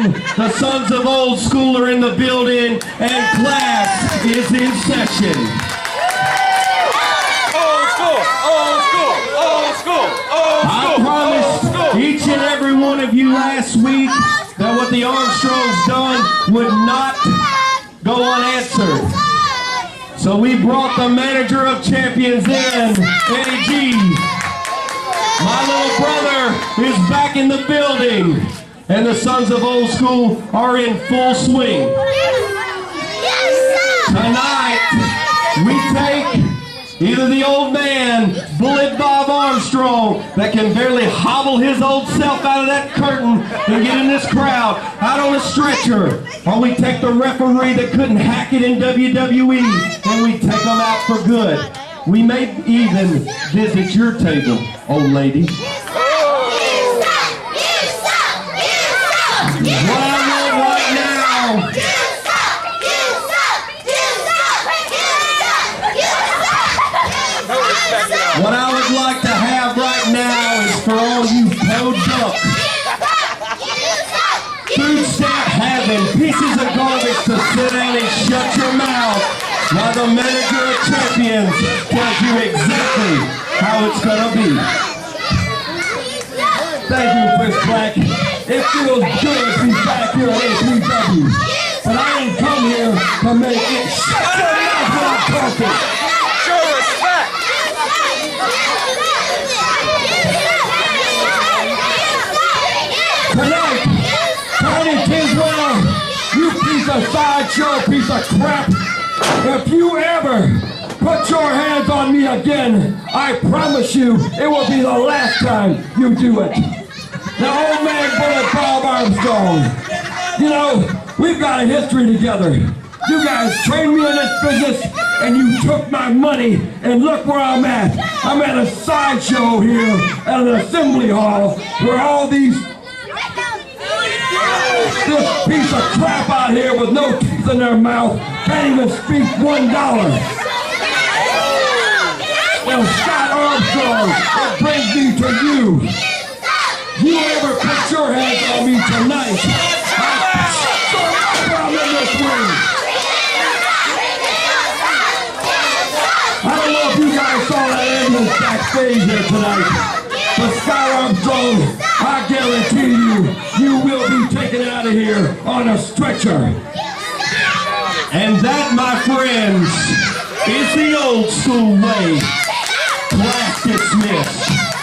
gentlemen, the sons of old school are in the building, and class is in session. Old school, old school, old school, old school. I promised each and every one of you last week that what the Armstrongs done would not go unanswered. So we brought the manager of champions in, Eddie G. My little brother is back in the building, and the sons of old school are in full swing. Tonight, we take either the old man, Bullet Bob Armstrong, that can barely hobble his old self out of that curtain and get in this crowd, out on a stretcher, or we take the referee that couldn't hack it in WWE, and we take him out for good. We may even visit your table, old lady. What I want right now What I would like to have right now is for all you podunk, food stamp having pieces of garbage to sit down and shut your mouth while the manager of champions tells you exactly how it's gonna be. Thank you, Chris Black. It feels good to be back here at APW, but I didn't come here to make it shut your mouth when I'm talking. Show respect. Tonight, Tony Tiswell, you piece of sideshow, piece of crap, if you ever put your hands on me again, I promise you it will be the last time you do it. Now, old man Bullet Bob Armstrong, you know, we've got a history together. You guys trained me in this business, and you took my money, and look where I'm at. I'm at a sideshow here at an assembly hall where all this piece of crap out here with no teeth in their mouth can't even speak $1. Well, Scott Armstrong, it brings me to you. You ever put your hands on me tonight, I'm in this ring. I don't know if you guys saw that ambulance backstage here tonight, but Scott Armstrong, I guarantee you will be taken out of here on a stretcher. And that, my friends, is the old school way. Class dismissed.